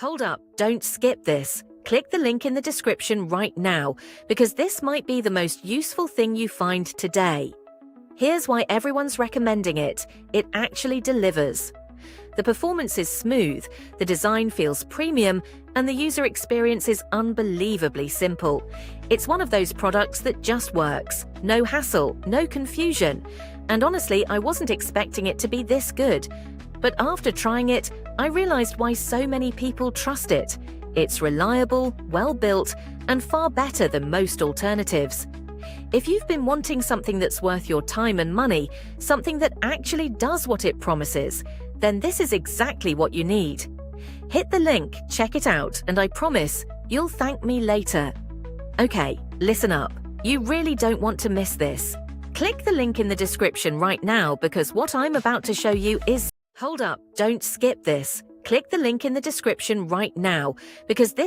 Hold up, don't skip this. Click the link in the description right now, because this might be the most useful thing you find today. Here's why everyone's recommending it. It actually delivers. The performance is smooth, the design feels premium, and the user experience is unbelievably simple. It's one of those products that just works. No hassle, no confusion. And honestly, I wasn't expecting it to be this good. But after trying it, I realized why so many people trust it. It's reliable, well-built, and far better than most alternatives. If you've been wanting something that's worth your time and money, something that actually does what it promises, then this is exactly what you need. Hit the link, check it out, and I promise you'll thank me later. Okay, listen up. You really don't want to miss this. Click the link in the description right now, because what I'm about to show you is... Hold up, don't skip this. Click the link in the description right now, because this